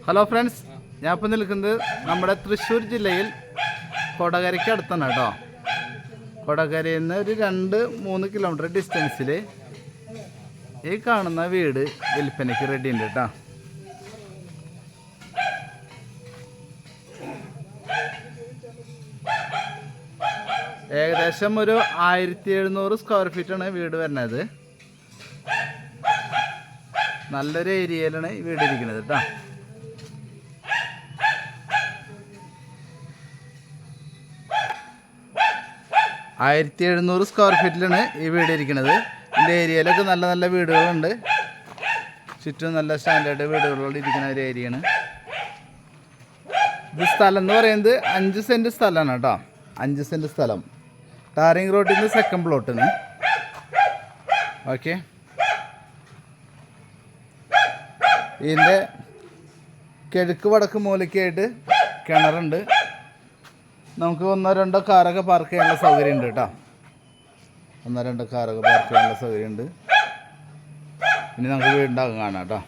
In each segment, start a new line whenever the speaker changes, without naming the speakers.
Hello friends, ഞാൻ ഇപ്പോൾ നിൽക്കുന്നത് നമ്മുടെ തൃശ്ശൂർ ജില്ലയിൽ കൊടകരയ്ക്ക് അടുത്താണ് കേട്ടോ. കൊടകരയിൽ നിന്ന് ഒരു 2-3 കിലോമീറ്റർ ഡിസ്റ്റൻസിൽ ഈ കാണുന്ന വീട് വിൽപ്പനയ്ക്ക് റെഡി ഉണ്ട് കേട്ടോ. ഏകദേശം ഒരു 1700 സ്ക്വയർ ഫീറ്റാണ് വീട് വരുന്നത്. നല്ലൊരു ഏരിയയിലാണ് ഈ വീട് ഇരിക്കുന്നത് കേട്ടോ. ആയിരത്തി 1700 സ്ക്വയർ ഫീറ്റിലാണ് ഈ വീട് ഇരിക്കുന്നത്. ഇതിൻ്റെ ഏരിയയിലൊക്കെ നല്ല നല്ല വീടുകളുണ്ട്. ചുറ്റും നല്ല സ്റ്റാൻഡേർഡ് വീടുകളോട് ഇരിക്കുന്ന ഒരു ഏരിയയാണ്. ഇത് സ്ഥലം എന്ന് പറയുന്നത് 5 സെൻറ്റ് സ്ഥലമാണ് കേട്ടോ. 5 സെൻറ്റ് സ്ഥലം. ടാറിങ് റോഡിൽ നിന്ന് സെക്കൻഡ് പ്ലോട്ടിന്. ഓക്കെ, ഇതിൻ്റെ കിഴക്ക് വടക്ക് മൂലയ്ക്കായിട്ട് കിണറുണ്ട്. നമുക്ക് 1-2 കാറൊക്കെ പാർക്ക് ചെയ്യാനുള്ള സൗകര്യം ഉണ്ട് കേട്ടോ. 1-2 കാറൊക്കെ പാർക്ക് ചെയ്യാനുള്ള സൗകര്യം ഉണ്ട്. ഇനി നമുക്ക് വീടുണ്ടാകും കാണാം കേട്ടോ.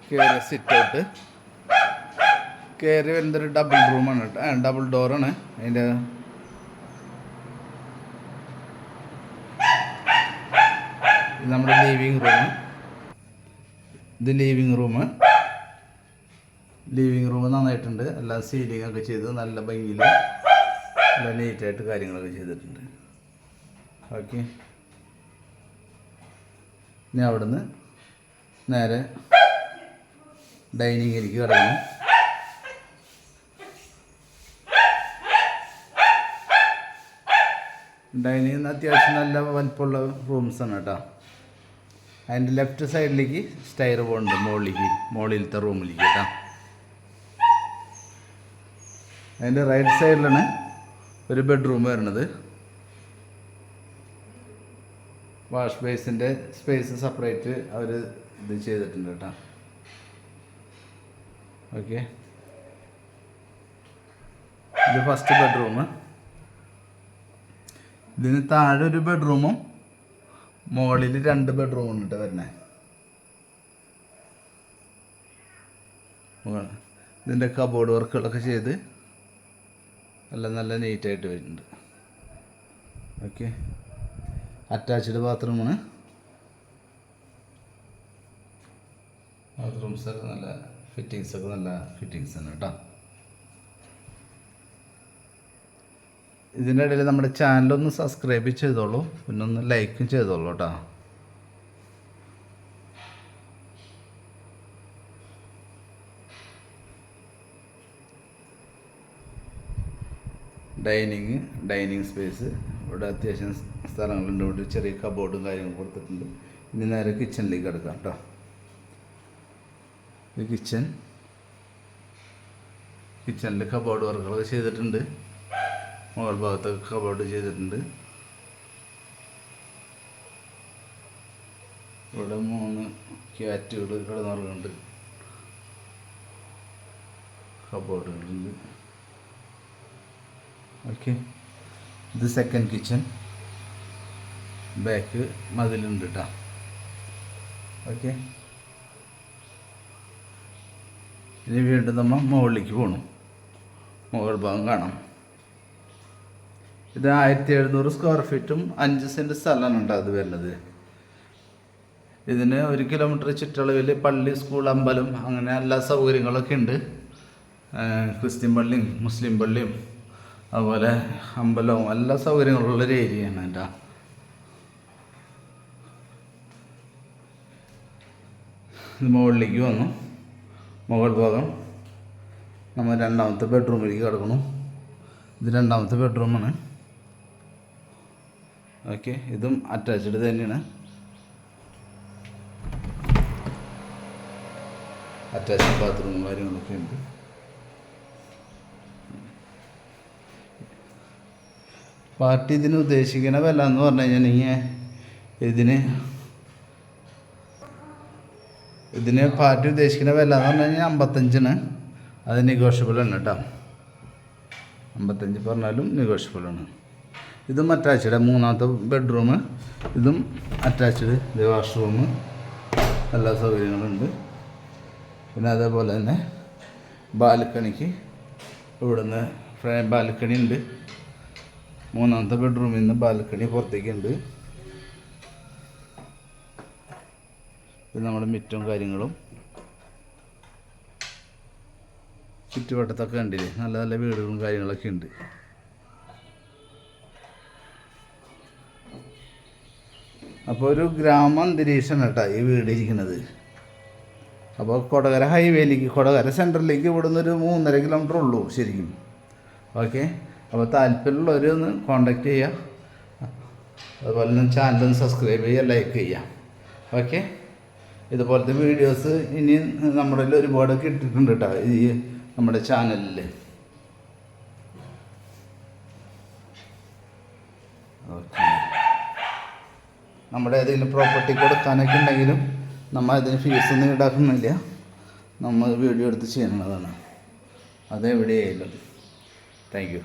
കയറി സിറ്റ് ഔട്ട് കയറി വരുന്നൊരു ഡബിൾ റൂമാണ് കേട്ടോ. ഡബിൾ ഡോറാണ് അതിൻ്റെ. ഇത് നമ്മുടെ ലിവിങ് റൂം. ഇത് ലിവിങ് റൂം നന്നായിട്ടുണ്ട്. എല്ലാം സീലിംഗ് ഒക്കെ ചെയ്ത് നല്ല ഭംഗിയിൽ നല്ല നീറ്റായിട്ട് കാര്യങ്ങളൊക്കെ ചെയ്തിട്ടുണ്ട്. ഓക്കെ, ഇനി അവിടുന്ന് നേരെ ഡൈനിങ് ഏരിയക്ക് കിടക്കണം. ഡൈനിങ് അത്യാവശ്യം നല്ല വലിപ്പമുള്ള റൂംസാണ് കേട്ടോ. അതിൻ്റെ ലെഫ്റ്റ് സൈഡിലേക്ക് സ്റ്റെയർ പോകുന്നുണ്ട് മുകളിലത്തെ റൂമിലേക്ക് കേട്ടോ. അതിൻ്റെ റൈറ്റ് സൈഡിലാണ് ഒരു ബെഡ്റൂം വരുന്നത്. വാഷ് ബേസിൻ്റെ സ്പേസ് സെപ്പറേറ്റ് അവർ ഇത് ചെയ്തിട്ടുണ്ട് കേട്ടോ. ഓക്കെ, ഇത് ഫസ്റ്റ് ബെഡ്റൂം. ഇതിന് താഴെ ഒരു ബെഡ്റൂമും മുകളിൽ 2 ബെഡ്റൂമും ഉണ്ട് വരുന്നത്. ഇതിൻ്റെ കബോർഡ് വർക്കുകളൊക്കെ ചെയ്ത് എല്ലാം നല്ല നീറ്റായിട്ട് വരുന്നുണ്ട്. ഓക്കെ, അറ്റാച്ച്ഡ് ബാത്റൂമാണ്. ബാത്റൂംസൊക്കെ നല്ല ഫിറ്റിങ്സൊക്കെ നല്ല ഫിറ്റിങ്സാണ് കേട്ടോ. ഇതിൻ്റെ ഇടയിൽ നമ്മുടെ ചാനലൊന്ന് സബ്സ്ക്രൈബ് ചെയ്തോളൂ, പിന്നെ ഒന്ന് ലൈക്കും ചെയ്തോളൂ കേട്ടോ. ഡൈനിങ് സ്പേസ് ഇവിടെ അത്യാവശ്യം സ്ഥലങ്ങളുണ്ട്. ഇവിടെ ചെറിയ കബോർഡും കാര്യങ്ങളും കൊടുത്തിട്ടുണ്ട്. ഇനി നേരെ കിച്ചണിലേക്ക് കിടക്കാം കേട്ടോ. ഇത് കിച്ചണിൽ കബോർഡ് വർക്കുകളൊക്കെ ചെയ്തിട്ടുണ്ട്. മുകൾ ഭാഗത്തൊക്കെ കബോർഡ് ചെയ്തിട്ടുണ്ട്. ഇവിടെ 3 ക്യാറ്റുകൾ കിടന്നുറങ്ങുന്നുണ്ട്. കബോർഡുകളുണ്ട്. ഓക്കെ, ഇത് സെക്കൻഡ് കിച്ചൺ. ബാക്ക് മതിലുണ്ട് കേട്ടോ. ഓക്കെ, ഇനി വീണ്ടും നമ്മൾ മുകളിലേക്ക് പോകണം. മുകൾ ഭാഗം കാണാം. ഇത് 1700 സ്ക്വയർ ഫീറ്റും 5 സെൻറ്റ് സ്ഥലമാണ് കേട്ടോ അത് വരുന്നത്. ഇതിന് 1 കിലോമീറ്റർ ചുറ്റളവിൽ പള്ളി, സ്കൂൾ, അമ്പലം അങ്ങനെ എല്ലാ സൗകര്യങ്ങളൊക്കെ ഉണ്ട്. ക്രിസ്ത്യൻ പള്ളിയും മുസ്ലിം പള്ളിയും അതുപോലെ അമ്പലവും എല്ലാ സൗകര്യങ്ങളുള്ളൊരു ഏരിയയാണ് കേട്ടോ. ഇത് മുകളിലേക്ക് വന്നു. മുകൾ ഭാഗം നമ്മൾ 2ാമത്തെ ബെഡ്റൂമിലേക്ക് കിടക്കണം. ഇത് 2ാമത്തെ ബെഡ്റൂമാണ്. ഓക്കെ, ഇതും അറ്റാച്ച്ഡ് തന്നെയാണ്. അറ്റാച്ച്ഡ് ബാത്റൂമും കാര്യങ്ങളൊക്കെ ഉണ്ട്. പാർട്ടി ഇതിന് ഉദ്ദേശിക്കുന്ന വില എന്ന് പറഞ്ഞു കഴിഞ്ഞാൽ ഇതിന് പാർട്ടി ഉദ്ദേശിക്കുന്ന വില എന്ന് പറഞ്ഞു കഴിഞ്ഞാൽ 55-ന്. അത് നെഗോഷ്യബിൾ ആണ് കേട്ടോ. 55 പറഞ്ഞാലും നെഗോഷ്യബിൾ ആണ്. ഇതും അറ്റാച്ച്ഡ്, മൂന്നാമത്തെ ബെഡ്റൂം ഇതും അറ്റാച്ച്ഡ്. ഇത് വാഷ്റൂം, എല്ലാ സൗകര്യങ്ങളുണ്ട്. പിന്നെ അതേപോലെ തന്നെ ബാൽക്കണിക്ക് ഇവിടുന്ന് ബാൽക്കണി ഉണ്ട്. മൂന്നാമത്തെ ബെഡ്റൂമിൽ നിന്ന് ബാൽക്കണി പുറത്തേക്കുണ്ട്. ഇത് നമ്മുടെ മിറ്റും കാര്യങ്ങളും ചുറ്റുവട്ടത്തൊക്കെ കണ്ടില്ലേ, നല്ല നല്ല വീടുകളും കാര്യങ്ങളൊക്കെ ഉണ്ട്. അപ്പോൾ ഒരു ഗ്രാമ അന്തരീക്ഷമാണ് കേട്ടോ ഈ വീട് ഇരിക്കുന്നത്. അപ്പോൾ കൊടകര ഹൈവേയിലേക്ക്, കൊടകര സെൻറ്ററിലേക്ക് ഇവിടുന്ന് ഒരു 3.5 കിലോമീറ്റർ ഉള്ളൂ ശരിക്കും. ഓക്കെ, അപ്പോൾ താല്പര്യമുള്ളവർ ഒന്ന് കോണ്ടാക്ട് ചെയ്യുക. അതുപോലെ തന്നെ ചാനലൊന്ന് സബ്സ്ക്രൈബ് ചെയ്യുക, ലൈക്ക് ചെയ്യുക. ഓക്കെ, ഇതുപോലത്തെ വീഡിയോസ് ഇനി നമ്മുടെ ഒരുപാട് കിട്ടിയിട്ടുണ്ട് കേട്ടോ ഈ നമ്മുടെ ചാനലിൽ. ഓക്കെ, നമ്മുടെ ഏതെങ്കിലും പ്രോപ്പർട്ടി കൊടുക്കാനൊക്കെ ഉണ്ടെങ്കിലും നമ്മൾ അതിന് ഫീസൊന്നും ഈടാക്കുന്നില്ല, നമ്മൾ വീഡിയോ എടുത്ത് ചെയ്യുന്നതാണ്. അതെവിടെയായാലും. Thank U.